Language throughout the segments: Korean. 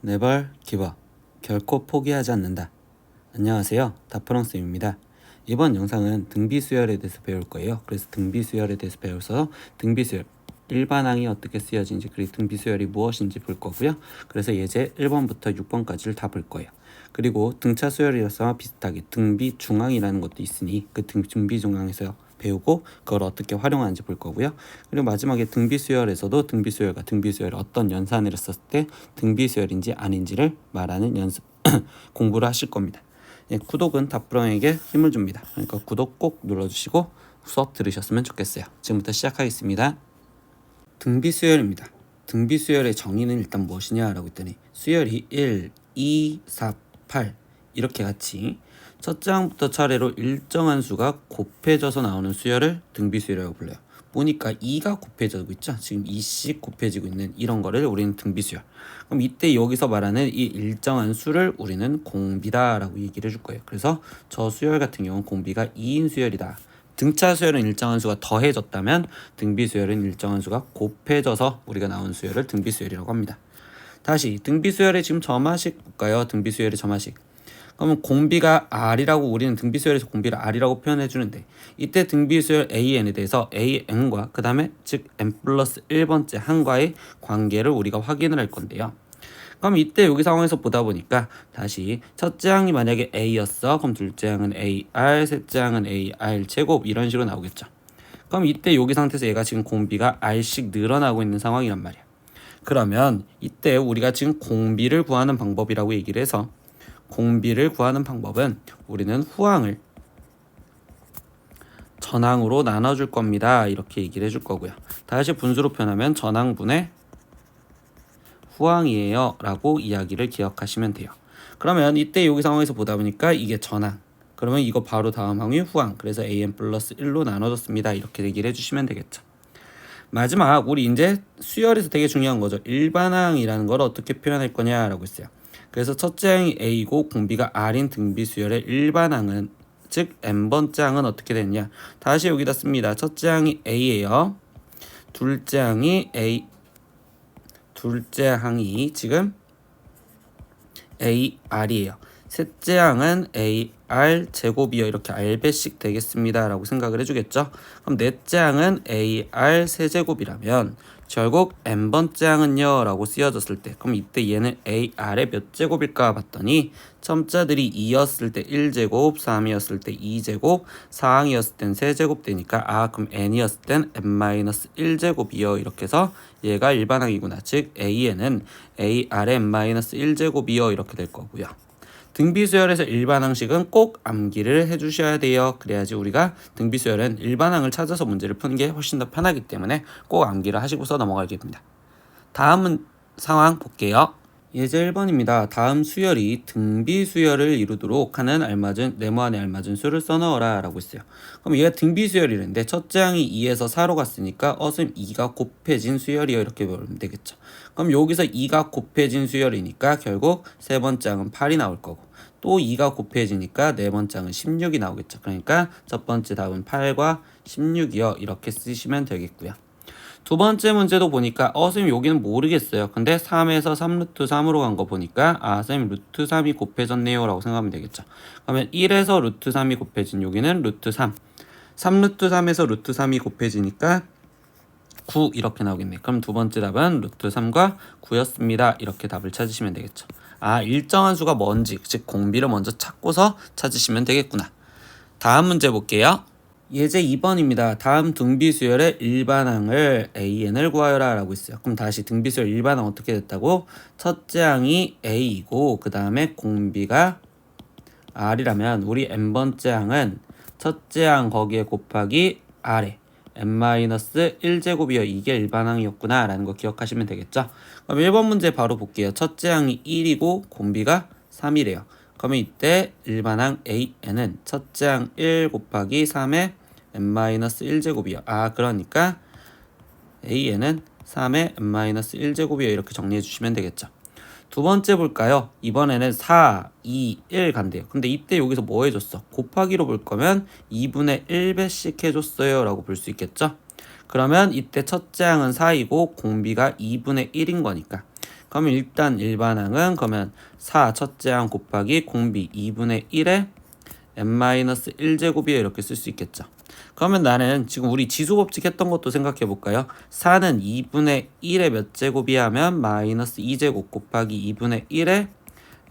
네발 기버 결코 포기하지 않는다. 안녕하세요, 다프랑스입니다. 이번 영상은 등비수열에 대해서 배울 거예요. 그래서 등비수열에 대해서 배워서 등비수열 일반항이 어떻게 쓰여진지 그리고 등비수열이 무엇인지 볼 거고요. 그래서 예제 1번부터 6번까지를 다 볼 거예요. 그리고 등차수열이라서 비슷하게 등비중항이라는 것도 있으니 그 등비중항에서 배우고 그걸 어떻게 활용하는지 볼 거고요. 그리고 마지막에 등비수열에서도 등비수열과 등비수열이 어떤 연산을 했었을 때 등비수열인지 아닌지를 말하는 연습 공부를 하실 겁니다. 예, 구독은 다프랑에게 힘을 줍니다. 그러니까 구독 꼭 눌러주시고 수업 들으셨으면 좋겠어요. 지금부터 시작하겠습니다. 등비수열입니다. 등비수열의 정의는 일단 무엇이냐라고 했더니 수열이 1, 2, 4, 8 이렇게 같이 첫째 항부터 차례로 일정한 수가 곱해져서 나오는 수열을 등비수열이라고 불러요. 보니까 2가 곱해지고 있죠. 지금 2씩 곱해지고 있는 이런 거를 우리는 등비수열. 그럼 이때 여기서 말하는 이 일정한 수를 우리는 공비다라고 얘기를 해줄 거예요. 그래서 저 수열 같은 경우는 공비가 2인 수열이다. 등차 수열은 일정한 수가 더해졌다면 등비 수열은 일정한 수가 곱해져서 우리가 나온 수열을 등비 수열이라고 합니다. 다시 등비 수열의 지금 점화식 볼까요? 등비 수열의 점화식. 그러면 공비가 R이라고 우리는 등비 수열에서 공비를 R이라고 표현해 주는데 이때 등비 수열 AN에 대해서 AN과 그 다음에 즉 N 플러스 1번째 항과의 관계를 우리가 확인을 할 건데요. 그럼 이때 여기 상황에서 보다 보니까 다시 첫째 항이 만약에 A였어. 그럼 둘째 항은 AR, 셋째 항은 AR 제곱 이런 식으로 나오겠죠. 그럼 이때 여기 상태에서 얘가 지금 공비가 R씩 늘어나고 있는 상황이란 말이야. 그러면 이때 우리가 지금 공비를 구하는 방법이라고 얘기를 해서 공비를 구하는 방법은 우리는 후항을 전항으로 나눠줄 겁니다. 이렇게 얘기를 해줄 거고요. 다시 분수로 표현하면 전항분의 후항이에요 라고 이야기를 기억하시면 돼요. 그러면 이때 여기 상황에서 보다 보니까 이게 전항, 그러면 이거 바로 다음 항이 후항, 그래서 an 플러스 1로 나눠졌습니다. 이렇게 얘기를 해주시면 되겠죠. 마지막 우리 이제 수열에서 되게 중요한 거죠. 일반항이라는 걸 어떻게 표현할 거냐라고 했어요. 그래서 첫째 항이 A고 공비가 R인 등비 수열의 일반항은 즉 n번째 항은 어떻게 되느냐, 다시 여기다 씁니다. 첫째 항이 A예요. 둘째 항이 지금 AR이에요. 셋째 항은 AR 제곱이요. 이렇게 R배씩 되겠습니다. 라고 생각을 해주겠죠. 그럼 넷째 항은 AR 세제곱이라면 결국 n번째 항은요 라고 쓰여졌을 때 그럼 이때 얘는 AR의 몇 제곱일까 봤더니 첨자들이 2였을 때 1제곱, 3이었을 때 2제곱, 4항이었을 땐 3제곱 되니까 그럼 n이었을 땐 n-1제곱이요. 이렇게 해서 얘가 일반항이구나. 즉 AN은 AR의 n-1제곱이요. 이렇게 될 거고요. 등비수열에서 일반항식은 꼭 암기를 해주셔야 돼요. 그래야지 우리가 등비수열은 일반항을 찾아서 문제를 푸는 게 훨씬 더 편하기 때문에 꼭 암기를 하시고서 넘어가겠습니다. 다음은 상황 볼게요. 예제 1번입니다. 다음 수열이 등비수열을 이루도록 하는 알맞은 네모안에 알맞은 수를 써넣어라 라고 했어요. 그럼 얘가 등비수열이랬는데 첫째 항이 2에서 4로 갔으니까 선생님 2가 곱해진 수열이요. 이렇게 보면 되겠죠. 그럼 여기서 2가 곱해진 수열이니까 결국 세 번째 항은 8이 나올 거고 또 2가 곱해지니까 네 번째 항은 16이 나오겠죠. 그러니까 첫 번째 답은 8과 16이요. 이렇게 쓰시면 되겠고요. 두 번째 문제도 보니까 선생님 여기는 모르겠어요. 근데 3에서 3루트 3으로 간 거 보니까 선생님 루트 3이 곱해졌네요 라고 생각하면 되겠죠. 그러면 1에서 루트 3이 곱해진 여기는 루트 3, 3루트 3에서 루트 3이 곱해지니까 9 이렇게 나오겠네. 그럼 두 번째 답은 루트 3과 9였습니다. 이렇게 답을 찾으시면 되겠죠. 일정한 수가 뭔지 즉 공비를 먼저 찾고서 찾으시면 되겠구나. 다음 문제 볼게요. 예제 2번입니다. 다음 등비수열의 일반항을 AN을 구하여라 라고 있어요. 그럼 다시 등비수열 일반항 어떻게 됐다고? 첫째 항이 A이고 그 다음에 공비가 R이라면 우리 n번째 항은 첫째 항 거기에 곱하기 R에 n-1제곱이요. 이게 일반항이었구나 라는 거 기억하시면 되겠죠. 그럼 1번 문제 바로 볼게요. 첫째 항이 1이고 공비가 3이래요. 그러면 이때 일반항 AN은 첫째 항 1 곱하기 3의 n-1제곱이요. 그러니까 AN은 3의 n-1제곱이요. 이렇게 정리해 주시면 되겠죠. 두 번째 볼까요? 이번에는 4, 2, 1 간대요. 근데 이때 여기서 뭐 해줬어? 곱하기로 볼 거면 2분의 1배씩 해줬어요 라고 볼 수 있겠죠. 그러면 이때 첫째 항은 4이고 공비가 2분의 1인 거니까. 그러면 일단 일반항은 그러면 4 첫째 항 곱하기 공비 2분의 1에 n-1제곱이에요. 이렇게 쓸 수 있겠죠. 그러면 나는 지금 우리 지수법칙 했던 것도 생각해 볼까요? 4는 2분의 1의 몇 제곱이 하면 마이너스 2제곱 곱하기 2분의 1의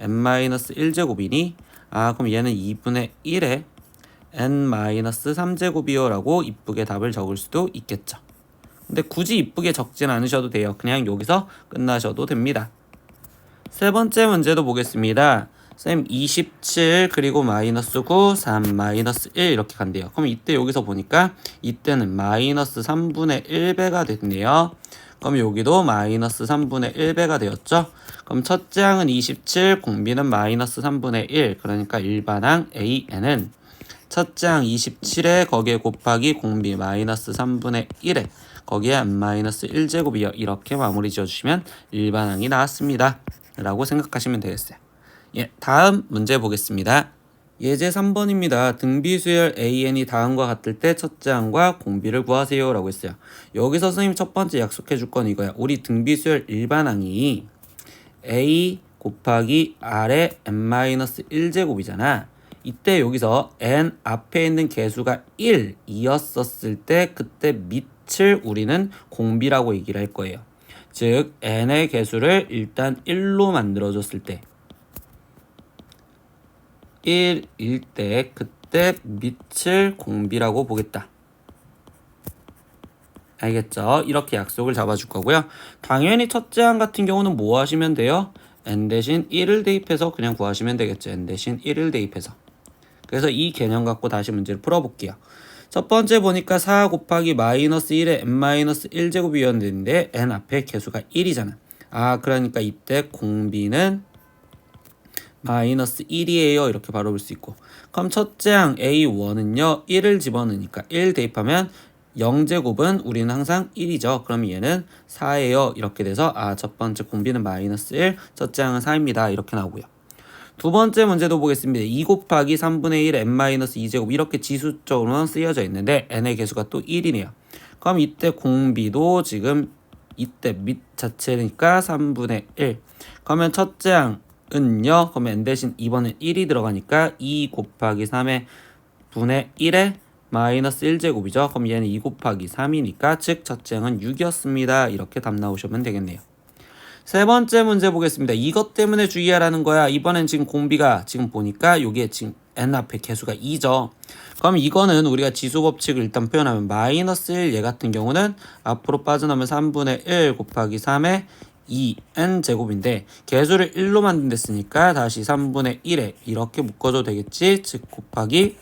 n-1제곱이니 그럼 얘는 2분의 1의 n-3제곱이요 라고 이쁘게 답을 적을 수도 있겠죠. 근데 굳이 이쁘게 적진 않으셔도 돼요. 그냥 여기서 끝나셔도 됩니다. 세 번째 문제도 보겠습니다. 쌤 27 그리고 마이너스 9, 3, 마이너스 1 이렇게 간대요. 그럼 이때 여기서 보니까 이때는 마이너스 3분의 1배가 됐네요. 그럼 여기도 마이너스 3분의 1배가 되었죠. 그럼 첫째 항은 27, 공비는 마이너스 3분의 1. 그러니까 일반항 AN은 첫째 항 27에 거기에 곱하기 공비 마이너스 3분의 1에 거기에 n-1제곱이요. 이렇게 마무리 지어주시면 일반항이 나왔습니다. 라고 생각하시면 되겠어요. 예, 다음 문제 보겠습니다. 예제 3번입니다. 등비수열 AN이 다음과 같을 때 첫째 항과 공비를 구하세요 라고 했어요. 여기서 선생님 첫 번째 약속해 줄 건 이거야. 우리 등비수열 일반항이 A 곱하기 R의 n-1제곱이잖아. 이때 여기서 n 앞에 있는 개수가 1이었었을 때 그때 밑을 우리는 공비라고 얘기를 할 거예요. 즉 n의 개수를 일단 1로 만들어줬을 때 1일 때 그때 밑을 공비라고 보겠다. 알겠죠? 이렇게 약속을 잡아줄 거고요. 당연히 첫째 항 같은 경우는 뭐 하시면 돼요? n 대신 1을 대입해서 그냥 구하시면 되겠죠. n 대신 1을 대입해서. 그래서 이 개념 갖고 다시 문제를 풀어볼게요. 첫 번째 보니까 4 곱하기 마이너스 1에 n-1제곱이었는데 n 앞에 개수가 1이잖아. 그러니까 이때 공비는 마이너스 1이에요. 이렇게 바로 볼 수 있고. 그럼 첫째 항 A1은요. 1을 집어넣으니까 1 대입하면 0제곱은 우리는 항상 1이죠. 그럼 얘는 4예요. 이렇게 돼서 첫 번째 공비는 마이너스 1, 첫째 항은 4입니다. 이렇게 나오고요. 두 번째 문제도 보겠습니다. 2 곱하기 3분의 1 n-2제곱 이렇게 지수적으로는 쓰여져 있는데 n의 개수가 또 1이네요. 그럼 이때 공비도 지금 이때 밑 자체니까 3분의 1. 그러면 첫째 항은요. 그러면 n 대신 2번은 1이 들어가니까 2 곱하기 3의 분의 1에 마이너스 1제곱이죠. 그럼 얘는 2 곱하기 3이니까 즉 첫째 항은 6이었습니다. 이렇게 답 나오시면 되겠네요. 세 번째 문제 보겠습니다. 이것 때문에 주의하라는 거야. 이번엔 지금 공비가 지금 보니까 여기에 지금 n 앞에 개수가 2죠. 그럼 이거는 우리가 지수 법칙을 일단 표현하면 마이너스 1 얘 같은 경우는 앞으로 빠져나오면 3분의 1 곱하기 3의 2n 제곱인데 개수를 1로 만든댔으니까 다시 3분의 1에 이렇게 묶어줘도 되겠지. 즉 곱하기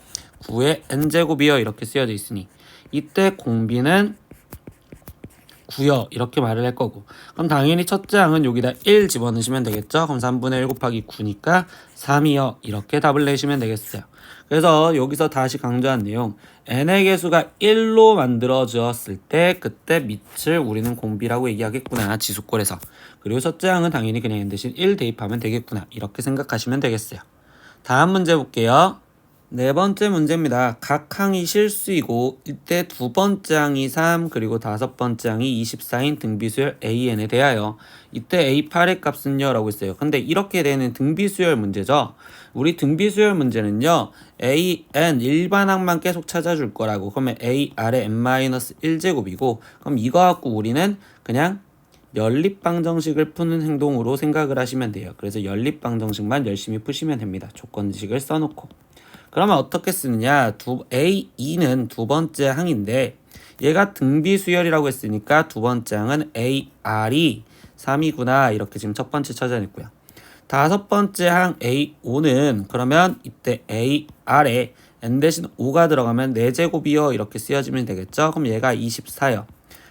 9의 n제곱이요. 이렇게 쓰여져 있으니 이때 공비는 9요. 이렇게 말을 할 거고. 그럼 당연히 첫째 항은 여기다 1 집어넣으시면 되겠죠. 그럼 3분의 1 곱하기 9니까 3이요. 이렇게 답을 내시면 되겠어요. 그래서 여기서 다시 강조한 내용. n의 개수가 1로 만들어졌을 때 그때 밑을 우리는 공비라고 얘기하겠구나. 지수꼴에서. 그리고 첫째 항은 당연히 그냥 n 대신 1 대입하면 되겠구나. 이렇게 생각하시면 되겠어요. 다음 문제 볼게요. 네 번째 문제입니다. 각 항이 실수이고 이때 두 번째 항이 3 그리고 다섯 번째 항이 24인 등비수열 AN에 대하여 이때 A8의 값은요 라고 했어요. 근데 이렇게 되는 등비수열 문제죠. 우리 등비수열 문제는요. AN 일반항만 계속 찾아줄 거라고. 그러면 AR의 n-1제곱이고 그럼 이거 갖고 우리는 그냥 연립방정식을 푸는 행동으로 생각을 하시면 돼요. 그래서 연립방정식만 열심히 푸시면 됩니다. 조건식을 써놓고. 그러면 어떻게 쓰느냐? A2는 두 번째 항인데 얘가 등비수열이라고 했으니까 두 번째 항은 AR이 3이구나. 이렇게 지금 첫 번째 찾아냈고요. 다섯 번째 항 A5는 그러면 이때 AR에 n 대신 5가 들어가면 4제곱이요. 이렇게 쓰여지면 되겠죠. 그럼 얘가 24요.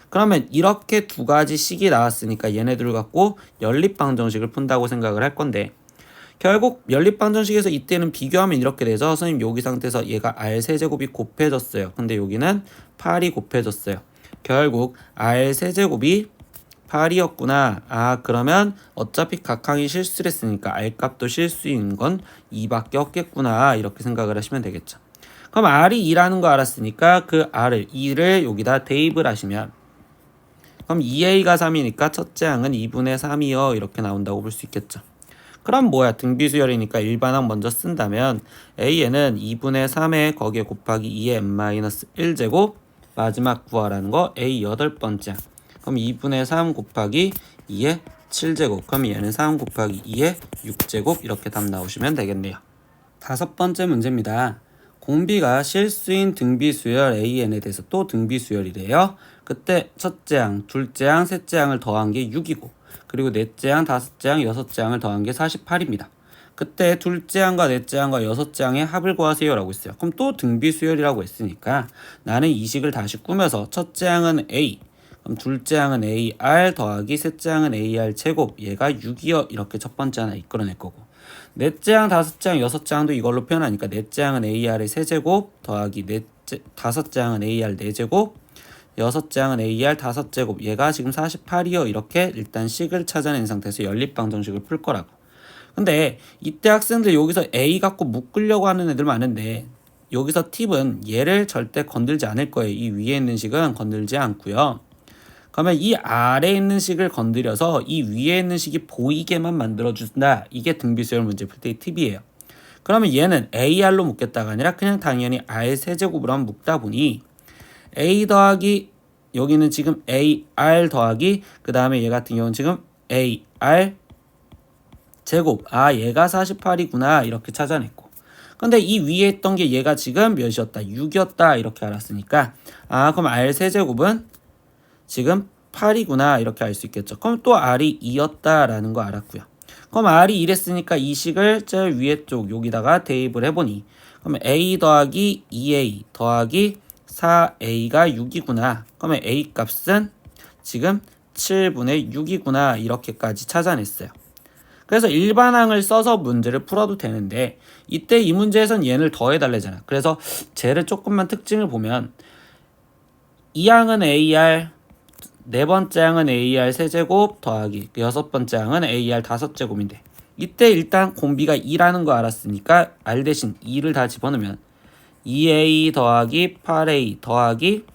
그러면 이렇게 두 가지 식이 나왔으니까 얘네들을 갖고 연립방정식을 푼다고 생각을 할 건데 결국 연립방정식에서 이때는 비교하면 이렇게 되죠. 선생님 여기 상태에서 얘가 R 세제곱이 곱해졌어요. 근데 여기는 8이 곱해졌어요. 결국 R 세제곱이 8이었구나. 그러면 어차피 각 항이 실수를 했으니까 R값도 실수인 건 2밖에 없겠구나. 이렇게 생각을 하시면 되겠죠. 그럼 r이 2라는 거 알았으니까 그 r을 2를 여기다 대입을 하시면 그럼 2a가 3이니까 첫째 항은 2분의 3이요 이렇게 나온다고 볼 수 있겠죠. 그럼 뭐야 등비수열이니까 일반항 먼저 쓴다면 a에는 2분의 3에 거기에 곱하기 2의 n-1제곱 마지막 구하라는 거 a 8번째 항. 그럼 2분의 3 곱하기 2의 7제곱 그럼 얘는 3 곱하기 2의 6제곱 이렇게 답 나오시면 되겠네요. 5번째 문제입니다. 공비가 실수인 등비수열 AN에 대해서 또 등비수열이래요. 그때 첫째 항, 둘째 항, 셋째 항을 더한 게 6이고 그리고 넷째 항, 다섯째 항, 여섯째 항을 더한 게 48입니다. 그때 둘째 항과 넷째 항과 여섯째 항의 합을 구하세요 라고 했어요. 그럼 또 등비수열이라고 했으니까 나는 이 식을 다시 꾸며서 첫째 항은 A 그럼 둘째 항은 AR 더하기 셋째 항은 AR 제곱 얘가 6이요 이렇게 첫 번째 하나 이끌어낼 거고 넷째 항, 다섯째 항, 여섯째 항도 이걸로 표현하니까 넷째 항은 AR의 세제곱 더하기 다섯째 항은 AR 4제곱 여섯째 항은 AR 5제곱 얘가 지금 48이요 이렇게 일단 식을 찾아낸 상태에서 연립방정식을 풀 거라고. 근데 이때 학생들 여기서 A 갖고 묶으려고 하는 애들 많은데 여기서 팁은 얘를 절대 건들지 않을 거예요. 이 위에 있는 식은 건들지 않고요. 그러면 이 아래에 있는 식을 건드려서 이 위에 있는 식이 보이게만 만들어준다. 이게 등비수열 문제 풀 때의 팁이에요. 그러면 얘는 AR로 묶겠다가 아니라 그냥 당연히 R 세제곱으로 한번 묶다 보니 A 더하기 여기는 지금 AR 더하기 그 다음에 얘 같은 경우는 지금 AR 제곱 얘가 48이구나 이렇게 찾아냈고 근데 이 위에 있던 게 얘가 지금 몇이었다 6이었다 이렇게 알았으니까 그럼 R 세제곱은 지금 8이구나 이렇게 알 수 있겠죠. 그럼 또 R이 2였다라는 거 알았고요. 그럼 R이 이랬으니까 이 식을 제일 위에 쪽 여기다가 대입을 해보니 그러면 A 더하기 2A 더하기 4A가 6이구나. 그러면 A 값은 지금 7분의 6이구나 이렇게까지 찾아냈어요. 그래서 일반항을 써서 문제를 풀어도 되는데 이때 이 문제에선 얘를 더해달래잖아. 그래서 쟤를 조금만 특징을 보면 이 항은 AR 네 번째 항은 AR 세제곱 더하기 여섯 번째 항은 AR 5제곱인데 이때 일단 공비가 2라는 거 알았으니까 R 대신 2를 다 집어넣으면 2A 더하기 8A 더하기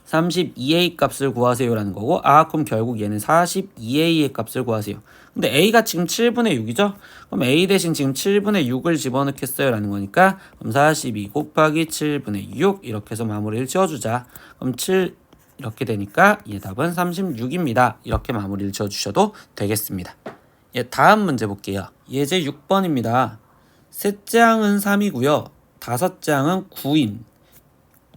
32A 값을 구하세요 라는 거고 그럼 결국 얘는 42A의 값을 구하세요. 근데 A가 지금 7분의 6이죠? 그럼 A 대신 지금 7분의 6을 집어넣겠어요 라는 거니까 그럼 42 곱하기 7분의 6 이렇게 해서 마무리를 지어주자. 그럼 7 이렇게 되니까 답은 36입니다. 이렇게 마무리를 지어주셔도 되겠습니다. 다음 문제 볼게요. 예제 6번입니다. 셋째 항은 3이고요. 다섯째 항은 9인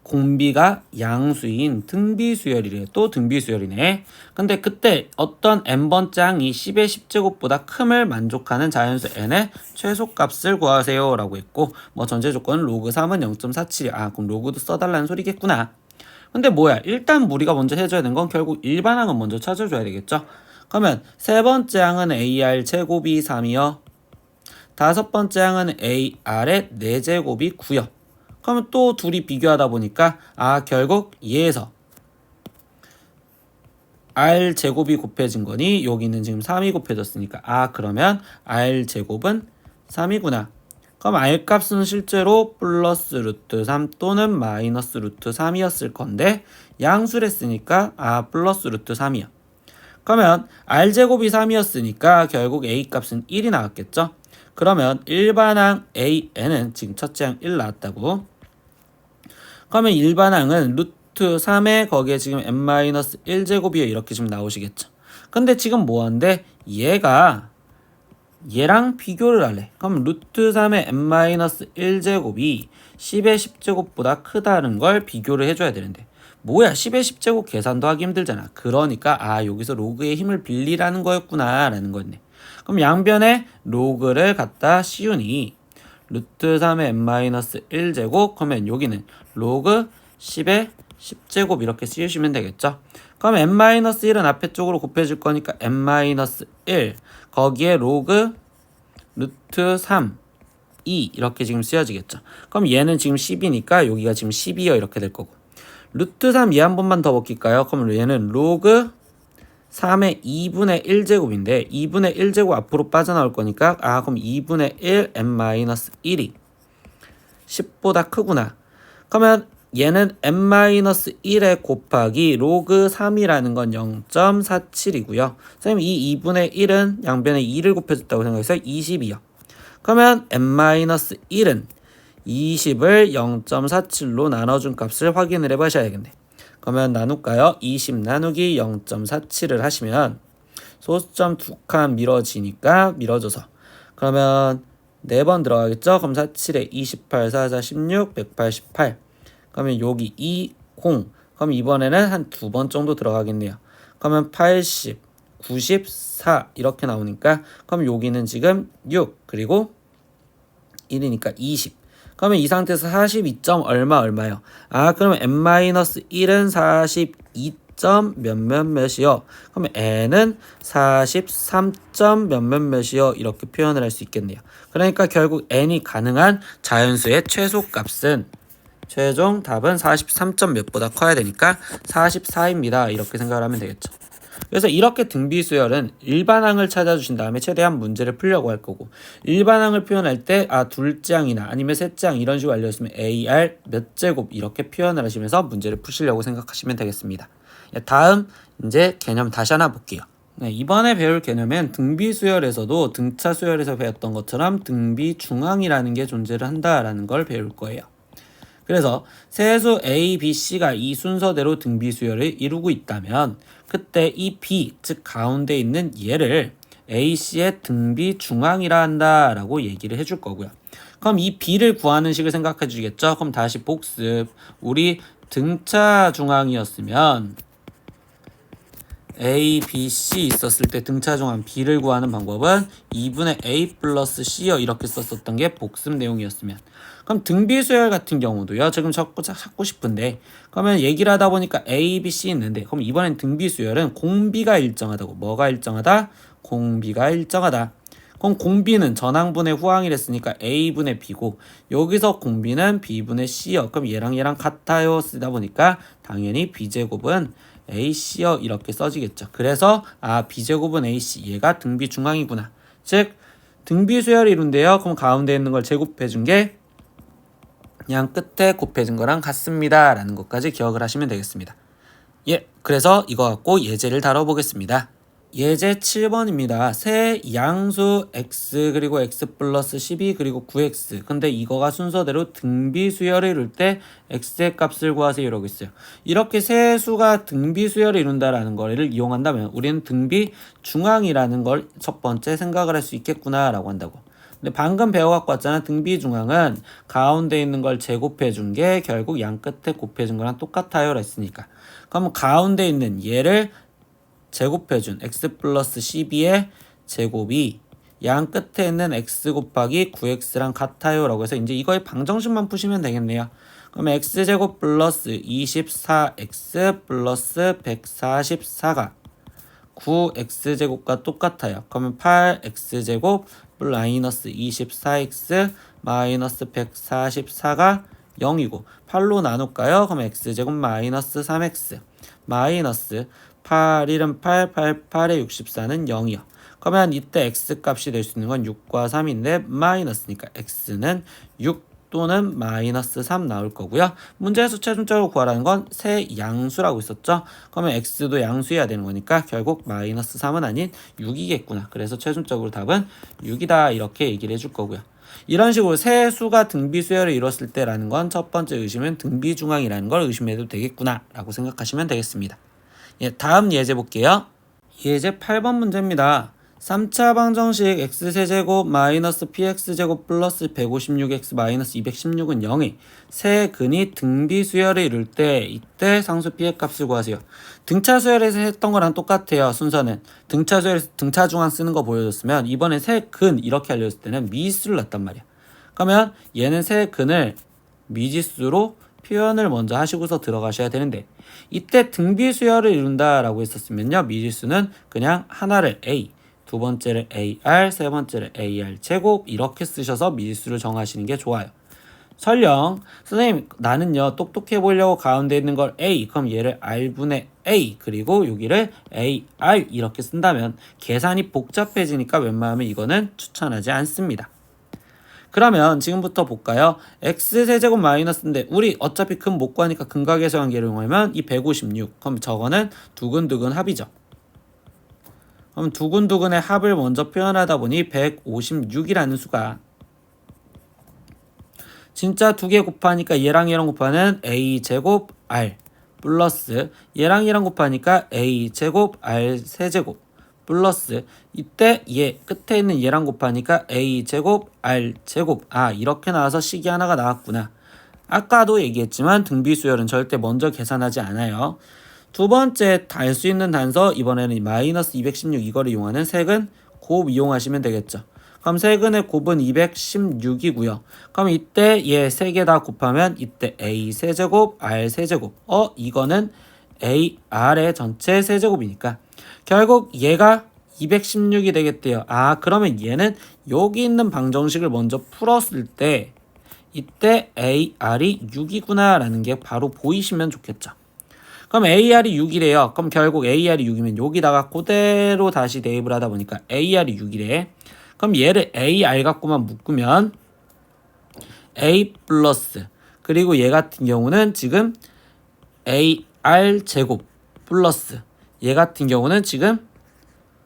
공비가 양수인 등비수열이래. 또 등비수열이네. 근데 그때 어떤 n번째 항이 10의 10제곱보다 큼을 만족하는 자연수 n의 최소값을 구하세요 라고 했고 전제 조건은 로그 3은 0.47이야. 그럼 로그도 써달라는 소리겠구나. 근데 뭐야 일단 우리가 먼저 해줘야 되는 건 결국 일반항은 먼저 찾아줘야 되겠죠. 그러면 세 번째 항은 AR 제곱이 3이요. 다섯 번째 항은 AR의 4제곱이 9요. 그러면 또 둘이 비교하다 보니까 결국 얘에서 R 제곱이 곱해진 거니 여기는 지금 3이 곱해졌으니까 그러면 R 제곱은 3이구나. 그럼 R 값은 실제로 플러스 루트 3 또는 마이너스 루트 3이었을 건데 양수를 했으니까 플러스 루트 3이요. 그러면 R제곱이 3이었으니까 결국 A 값은 1이 나왔겠죠. 그러면 일반항 AN은 지금 첫째 항 1 나왔다고. 그러면 일반항은 루트 3에 거기에 지금 n-1제곱이요 이렇게 지금 나오시겠죠. 근데 지금 뭐한데 얘랑 비교를 할래. 그럼 루트 3의 n-1제곱이 10의 10제곱보다 크다는 걸 비교를 해줘야 되는데 뭐야 10의 10제곱 계산도 하기 힘들잖아. 그러니까 여기서 로그의 힘을 빌리라는 거였구나 라는 거였네. 그럼 양변에 로그를 갖다 씌우니 루트 3의 n-1제곱 그러면 여기는 로그 10의 10제곱 이렇게 씌우시면 되겠죠. 그럼 n-1은 앞에 쪽으로 곱해질 거니까 n-1 거기에 로그 루트 3 2 이렇게 지금 쓰여지겠죠. 그럼 얘는 지금 10이니까 여기가 지금 12요 이렇게 될 거고 루트 3 얘 한 번만 더 벗길까요? 그럼 얘는 로그 3의 2분의 1제곱인데 2분의 1제곱 앞으로 빠져나올 거니까 그럼 2분의 1 n-1이 10보다 크구나. 그러면 얘는 n-1에 곱하기 로그 3이라는 건 0.47이고요. 선생님 이 2분의 1은 양변에 2를 곱해줬다고 생각해서 20이요. 그러면 n-1은 20을 0.47로 나눠준 값을 확인을 해보셔야겠네. 그러면 나눌까요? 20 나누기 0.47을 하시면 소수점 2칸 밀어지니까 밀어줘서 그러면 4번 들어가겠죠? 그럼 47에 28, 4, 4, 16, 188 그러면 여기 2, 0 그럼 이번에는 한 2번 정도 들어가겠네요. 그러면 80, 94 이렇게 나오니까 그럼 여기는 지금 6 그리고 1이니까 20 그러면 이 상태에서 42점 얼마요? 아 그러면 n-1은 42 몇몇몇이요. 그러면 n은 43점 몇몇몇이요. 이렇게 표현을 할 수 있겠네요. 그러니까 결국 n이 가능한 자연수의 최소값은 최종 답은 43점 몇보다 커야 되니까 44입니다. 이렇게 생각을 하면 되겠죠. 그래서 이렇게 등비수열은 일반항을 찾아주신 다음에 최대한 문제를 풀려고 할 거고 일반항을 표현할 때 둘째항이나 아니면 셋째항 이런 식으로 알려줬으면 AR 몇 제곱 이렇게 표현을 하시면서 문제를 푸시려고 생각하시면 되겠습니다. 다음 이제 개념 다시 하나 볼게요. 네, 이번에 배울 개념은 등비수열에서도 등차수열에서 배웠던 것처럼 등비중항이라는 게 존재를 한다라는 걸 배울 거예요. 그래서 세수 A, B, C가 이 순서대로 등비수열을 이루고 있다면 그때 이 B, 즉 가운데 있는 얘를 A, C의 등비중항이라 한다라고 얘기를 해줄 거고요. 그럼 이 B를 구하는 식을 생각해 주겠죠? 그럼 다시 복습. 우리 등차중항이었으면 A, B, C 있었을 때 등차중항 B를 구하는 방법은 2분의 A 플러스 C요 이렇게 썼었던 게 복습 내용이었으면 그럼 등비수열 같은 경우도요. 지금 찾고 싶은데 그러면 얘기를 하다 보니까 A, B, C 있는데 그럼 이번엔 등비수열은 공비가 일정하다고 뭐가 일정하다? 공비가 일정하다. 그럼 공비는 전항분의 후항이랬으니까 A분의 B고 여기서 공비는 B분의 C요. 그럼 얘랑 같아요 쓰다 보니까 당연히 B제곱은 AC요 이렇게 써지겠죠. 그래서 B제곱은 AC 얘가 등비중항이구나. 즉 등비수열이 이룬대요. 그럼 가운데 있는 걸 제곱해준 게 그냥 끝에 곱해진 거랑 같습니다 라는 것까지 기억을 하시면 되겠습니다. 그래서 이거 갖고 예제를 다뤄보겠습니다. 예제 7번입니다. 세 양수 x 그리고 x 플러스 12 그리고 9x 근데 이거가 순서대로 등비수열을 이룰 때 x의 값을 구하세요 이러고 있어요. 이렇게 세 수가 등비수열을 이룬다라는 거를 이용한다면 우리는 등비중항이라는 걸 첫 번째 생각을 할 수 있겠구나 라고 한다고. 근데 방금 배워갖고 왔잖아. 등비중항은 가운데 있는 걸 제곱해 준 게 결국 양 끝에 곱해 준 거랑 똑같아요 했으니까 그럼 가운데 있는 얘를 제곱해준 x 플러스 12의 제곱이 양 끝에 있는 x 곱하기 9x랑 같아요 라고 해서 이제 이거의 방정식만 푸시면 되겠네요. 그러면 x제곱 플러스 24x 플러스 144가 9x제곱과 똑같아요. 그러면 8x제곱 마이너스 24x 마이너스 144가 0이고 8로 나눌까요? 그럼 x제곱 마이너스 3x 마이너스 8, 1은 8, 8, 8에 64는 0이요. 그러면 이때 x값이 될 수 있는 건 6과 3인데 마이너스니까 x는 6 또는 마이너스 3 나올 거고요. 문제에서 최종적으로 구하라는 건 세 양수라고 있었죠. 그러면 x도 양수여야 되는 거니까 결국 마이너스 3은 아닌 6이겠구나. 그래서 최종적으로 답은 6이다 이렇게 얘기를 해줄 거고요. 이런 식으로 세 수가 등비수열을 이뤘을 때라는 건 첫 번째 의심은 등비중항이라는 걸 의심해도 되겠구나 라고 생각하시면 되겠습니다. 다음 예제 볼게요. 예제 8번 문제입니다. 3차 방정식 x세제곱 마이너스 px제곱 플러스 156x 마이너스 216은 0이 세 근이 등비수열을 이룰 때 이때 상수 p의 값을 구하세요. 등차수열에서 했던 거랑 똑같아요. 순서는 등차수열에서 등차중항 쓰는 거 보여줬으면 이번에 세 근 이렇게 알려줬을 때는 미지수를 놨단 말이야. 그러면 얘는 세 근을 미지수로 표현을 먼저 하시고서 들어가셔야 되는데 이때 등비수열을 이룬다라고 했었으면요. 미지수는 그냥 하나를 A, 두 번째를 AR, 세 번째를 AR 제곱 이렇게 쓰셔서 미지수를 정하시는 게 좋아요. 설령 선생님 나는요 똑똑해 보려고 가운데 있는 걸 A 그럼 얘를 R분의 A 그리고 여기를 AR 이렇게 쓴다면 계산이 복잡해지니까 웬만하면 이거는 추천하지 않습니다. 그러면 지금부터 볼까요? x세제곱 마이너스인데 우리 어차피 근 못 구하니까 근각에서 관계를 이용하면 이 156. 그럼 저거는 두근두근 합이죠. 그럼 두근두근의 합을 먼저 표현하다 보니 156이라는 수가 진짜 두 개 곱하니까 얘랑 얘랑 곱하는 a제곱 r 플러스 얘랑 얘랑 곱하니까 a제곱 r 세제곱 플러스 이때 얘 끝에 있는 얘랑 곱하니까 a제곱 r제곱 이렇게 나와서 식이 하나가 나왔구나. 아까도 얘기했지만 등비수열은 절대 먼저 계산하지 않아요. 두 번째 달 수 있는 단서 이번에는 마이너스 216 이거를 이용하는 색은 곱 이용하시면 되겠죠. 그럼 세근의 곱은 216이고요. 그럼 이때 얘 세 개 다 곱하면 이때 a 세제곱 r 세제곱 이거는 a r의 전체 세제곱이니까 결국 얘가 216이 되겠대요. 그러면 얘는 여기 있는 방정식을 먼저 풀었을 때 이때 ar이 6이구나 라는 게 바로 보이시면 좋겠죠. 그럼 ar이 6이래요. 그럼 결국 ar이 6이면 여기다가 그대로 다시 대입을 하다 보니까 ar이 6이래. 그럼 얘를 ar 갖고만 묶으면 a 플러스 그리고 얘 같은 경우는 지금 ar 제곱 플러스 얘 같은 경우는 지금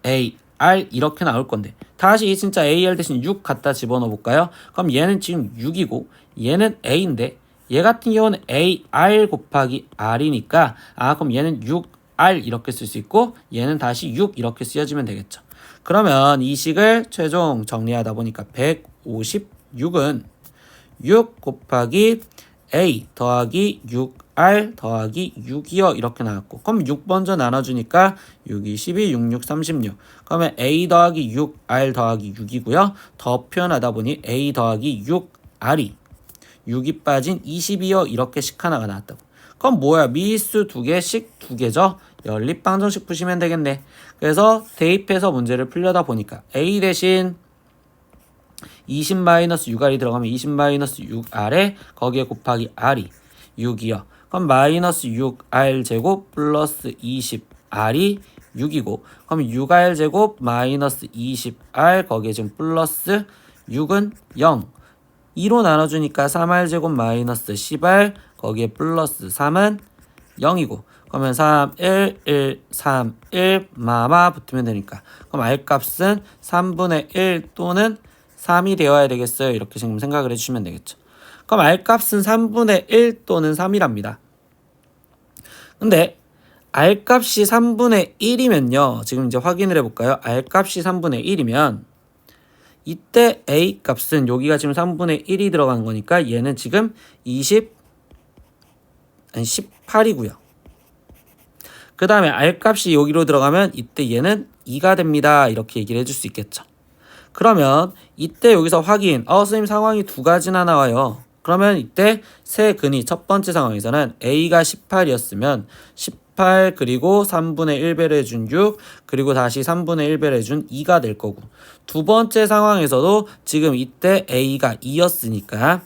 ar 이렇게 나올 건데 다시 진짜 ar 대신 6 갖다 집어넣어 볼까요? 그럼 얘는 지금 6이고 얘는 a인데 얘 같은 경우는 ar 곱하기 r이니까 그럼 얘는 6r 이렇게 쓸 수 있고 얘는 다시 6 이렇게 쓰여지면 되겠죠. 그러면 이 식을 최종 정리하다 보니까 156은 6 곱하기 a 더하기 6r 더하기 6이요 이렇게 나왔고 그럼 6 먼저 나눠주니까 6, 12, 6, 6, 36 그러면 a 더하기 6r 더하기 6이고요. 더 표현하다 보니 a 더하기 6r이 6이 빠진 22요 이렇게 식 하나가 나왔다고. 그럼 뭐야 미수 두 개씩 두 개죠. 연립방정식 푸시면 되겠네. 그래서 대입해서 문제를 풀려다 보니까 a 대신 20-6r이 들어가면 20-6r에 거기에 곱하기 r이 6이요. 그럼 마이너스 6r 제곱 플러스 20r이 6이고 그럼 6r 제곱 마이너스 20r 거기에 지금 플러스 6은 0 2로 나눠주니까 3r 제곱 마이너스 10r 거기에 플러스 3은 0이고 그러면 3, 1, 1, 3, 1 마마 붙으면 되니까 그럼 r값은 3분의 1 또는 3이 되어야 되겠어요. 이렇게 지금 생각을 해주시면 되겠죠. 그럼 r값은 3분의 1 또는 3이랍니다. 근데 r값이 3분의 1이면요. 지금 이제 확인을 해볼까요? r값이 3분의 1이면 이때 a값은 여기가 지금 3분의 1이 들어간 거니까 얘는 지금 18이고요. 그 다음에 r값이 여기로 들어가면 이때 얘는 2가 됩니다. 이렇게 얘기를 해줄 수 있겠죠. 그러면 이때 여기서 확인 선생님 상황이 두 가지나 나와요. 그러면 이때 세 근이 첫 번째 상황에서는 a가 18이었으면 18 그리고 3분의 1배를 해준 6 그리고 다시 3분의 1배를 해준 2가 될 거고 두 번째 상황에서도 지금 이때 a가 2였으니까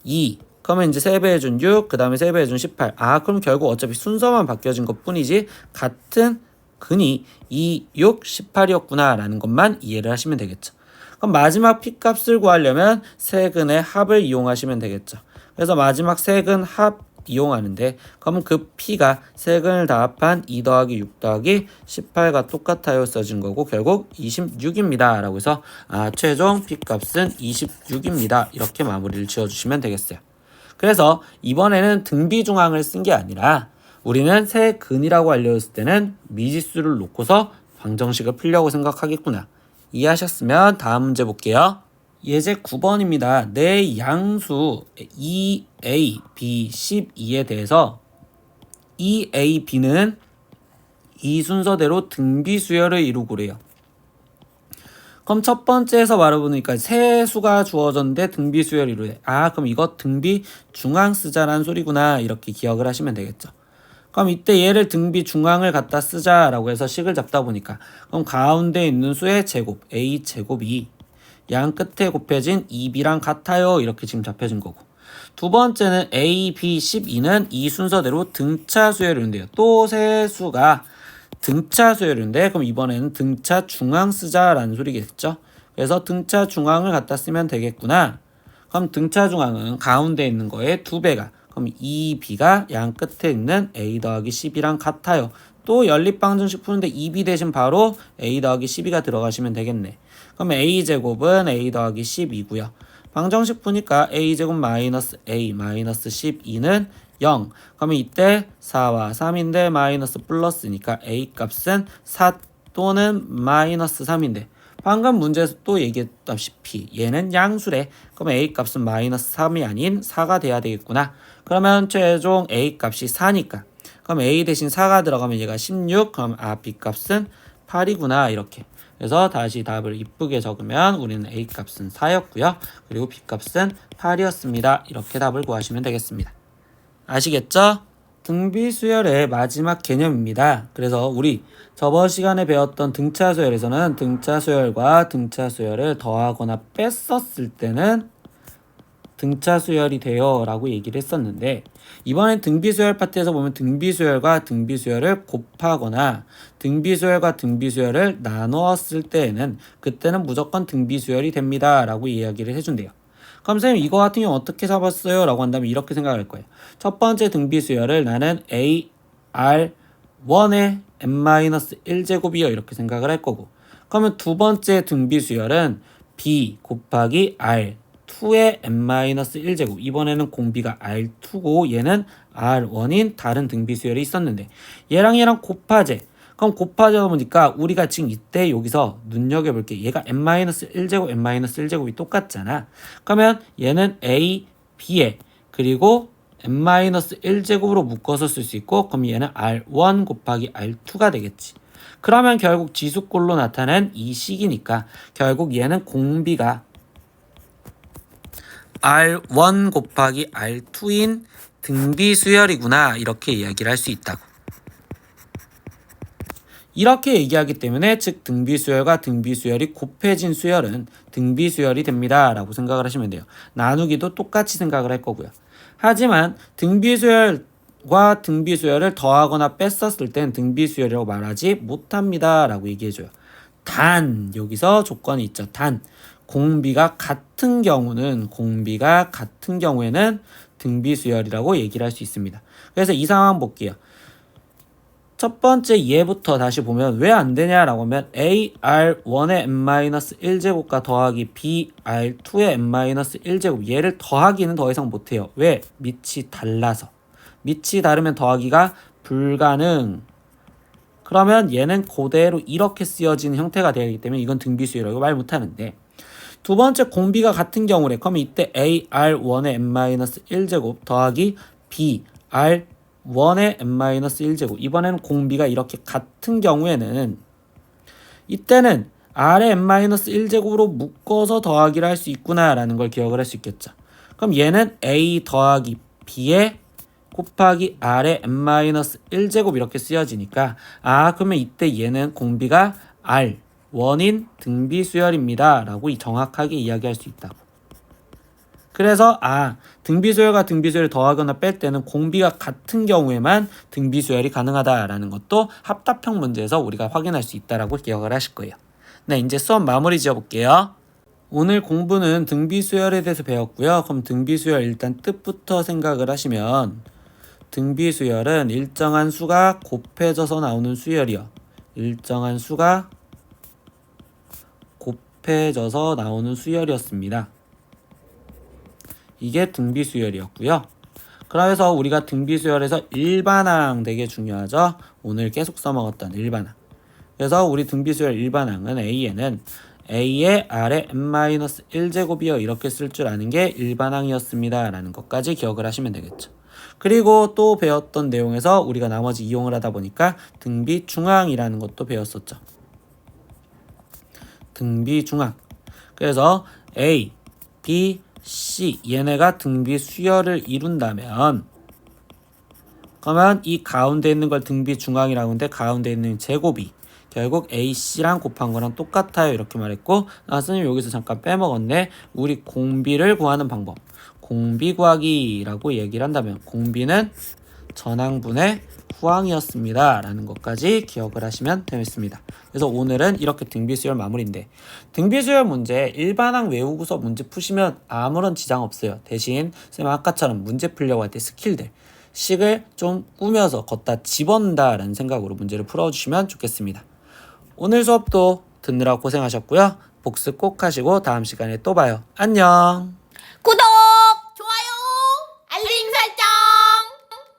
2 그러면 이제 3배 해준 6 그 다음에 3배 해준 18 그럼 결국 어차피 순서만 바뀌어진 것 뿐이지 같은 근이 2, 6, 18이었구나 라는 것만 이해를 하시면 되겠죠. 그럼 마지막 p값을 구하려면 세근의 합을 이용하시면 되겠죠. 그래서 마지막 세근 합 이용하는데 그럼 그 p가 세근을 다 합한 2 더하기 6 더하기 18과 똑같아요 써진 거고 결국 26입니다 라고 해서 최종 p값은 26입니다 이렇게 마무리를 지어주시면 되겠어요. 그래서 이번에는 등비중앙을 쓴 게 아니라 우리는 세근이라고 알려졌을 때는 미지수를 놓고서 방정식을 풀려고 생각하겠구나. 이해하셨으면 다음 문제 볼게요. 예제 9번입니다. 내 양수 EA, B, 12에 대해서 EA, B는 이 순서대로 등비수열을 이루고래요. 그럼 첫 번째에서 말해보니까 세 수가 주어졌는데 등비수열을 이루래. 그럼 이거 등비 중앙 쓰자라는 소리구나 이렇게 기억을 하시면 되겠죠. 그럼 이때 얘를 등비 중앙을 갖다 쓰자라고 해서 식을 잡다 보니까 그럼 가운데 있는 수의 제곱 a 제곱이 양 끝에 곱해진 2b랑 같아요 이렇게 지금 잡혀진 거고 두 번째는 a, b, 12는 이 순서대로 등차 수열인데요. 또 세 수가 등차 수열인데 그럼 이번에는 등차 중앙 쓰자라는 소리겠죠. 그래서 등차 중앙을 갖다 쓰면 되겠구나. 그럼 등차 중앙은 가운데 있는 거의 2배가. 그럼 2b가 양 끝에 있는 a 더하기 10이랑 같아요. 또 연립방정식 푸는데 2b 대신 바로 a 더하기 12가 들어가시면 되겠네. 그럼 a제곱은 a 더하기 10이고요. 방정식 푸니까 a제곱 마이너스 a 마이너스 12는 0. 그러면 이때 4와 3인데 마이너스 플러스니까 a 값은 4 또는 마이너스 3인데 방금 문제에서 또 얘기했다시피 얘는 양수래. 그럼 a 값은 마이너스 3이 아닌 4가 돼야 되겠구나. 그러면 최종 a 값이 4니까 그럼 a 대신 4가 들어가면 얘가 16. 그럼 b 값은 8이구나 이렇게. 그래서 다시 답을 이쁘게 적으면 우리는 a 값은 4였고요. 그리고 b 값은 8이었습니다. 이렇게 답을 구하시면 되겠습니다. 아시겠죠? 등비수열의 마지막 개념입니다. 그래서 우리 저번 시간에 배웠던 등차수열에서는 등차수열과 등차수열을 더하거나 뺐었을 때는 등차수열이 돼요 라고 얘기를 했었는데 이번엔 등비수열 파트에서 보면 등비수열과 등비수열을 곱하거나 등비수열과 등비수열을 나누었을 때에는 그때는 무조건 등비수열이 됩니다 라고 이야기를 해준대요. 그럼 선생님 이거 같은 경우 어떻게 잡았어요? 라고 한다면 이렇게 생각할 거예요. 첫 번째 등비수열을 나는 AR1의 n-1제곱이요 이렇게 생각을 할 거고 그러면 두 번째 등비수열은 B 곱하기 R2의 n-1제곱 이번에는 공비가 R2고 얘는 R1인 다른 등비수열이 있었는데 얘랑 곱하재 그럼 곱하다 보니까 우리가 지금 이때 여기서 눈여겨볼게. 얘가 n-1제곱, n-1제곱이 똑같잖아. 그러면 얘는 a, b에 그리고 n-1제곱으로 묶어서 쓸 수 있고 그럼 얘는 r1 곱하기 r2가 되겠지. 그러면 결국 지수꼴로 나타낸 이 식이니까 결국 얘는 공비가 r1 곱하기 r2인 등비수열이구나 이렇게 이야기를 할 수 있다고. 이렇게 얘기하기 때문에 즉 등비수열과 등비수열이 곱해진 수열은 등비수열이 됩니다 라고 생각을 하시면 돼요. 나누기도 똑같이 생각을 할 거고요. 하지만 등비수열과 등비수열을 더하거나 뺐었을 땐 등비수열이라고 말하지 못합니다 라고 얘기해줘요. 단 여기서 조건이 있죠. 단 공비가 같은 경우에는 등비수열이라고 얘기를 할 수 있습니다. 그래서 이 상황 볼게요. 첫 번째 얘부터 다시 보면 왜 안 되냐라고 하면 AR1의 n-1제곱과 더하기 BR2의 n-1제곱 얘를 더하기는 더 이상 못해요. 왜? 밑이 달라서. 밑이 다르면 더하기가 불가능. 그러면 얘는 그대로 이렇게 쓰여지는 형태가 되기 때문에 이건 등비수열이라고 말 못하는데 두 번째 공비가 같은 경우래. 그러면 이때 AR1의 n-1제곱 더하기 BR1의 n-1제곱 이번에는 공비가 이렇게 같은 경우에는 이때는 R의 n-1제곱으로 묶어서 더하기를 할 수 있구나 라는 걸 기억을 할 수 있겠죠. 그럼 얘는 A 더하기 B에 곱하기 R의 n-1제곱 이렇게 쓰여지니까 그러면 이때 얘는 공비가 R 원인 등비수열입니다 라고 정확하게 이야기할 수 있다고. 그래서 등비수열과 등비수열을 더하거나 뺄 때는 공비가 같은 경우에만 등비수열이 가능하다라는 것도 합답형 문제에서 우리가 확인할 수 있다라고 기억을 하실 거예요. 네, 이제 수업 마무리 지어볼게요. 오늘 공부는 등비수열에 대해서 배웠고요. 그럼 등비수열 일단 뜻부터 생각을 하시면 등비수열은 일정한 수가 곱해져서 나오는 수열이요. 일정한 수가 곱해져서 나오는 수열이었습니다. 이게 등비수열이었고요. 그래서 우리가 등비수열에서 일반항 되게 중요하죠. 오늘 계속 써먹었던 일반항. 그래서 우리 등비수열 일반항은 A에는 A의 R의 n-1제곱이요 이렇게 쓸 줄 아는 게 일반항이었습니다 라는 것까지 기억을 하시면 되겠죠. 그리고 또 배웠던 내용에서 우리가 나머지 이용을 하다 보니까 등비중항이라는 것도 배웠었죠. 등비중항. 그래서 A, B, C 얘네가 등비수열을 이룬다면 그러면 이 가운데 있는 걸 등비중항이라고 하는데 가운데 있는 제곱이 결국 AC랑 곱한 거랑 똑같아요 이렇게 말했고 선생님 여기서 잠깐 빼먹었네. 우리 공비를 구하는 방법 공비 구하기라고 얘기를 한다면 공비는 전항분의 후항이었습니다 라는 것까지 기억을 하시면 되겠습니다. 그래서 오늘은 이렇게 등비수열 마무리인데, 등비수열 문제 일반항 외우고서 문제 푸시면 아무런 지장 없어요. 대신 쌤은 아까처럼 문제 풀려고 할 때 스킬들 식을 좀 꾸며서 걷다 집어넣는다 라는 생각으로 문제를 풀어주시면 좋겠습니다. 오늘 수업도 듣느라 고생하셨고요. 복습 꼭 하시고 다음 시간에 또 봐요. 안녕. 구독!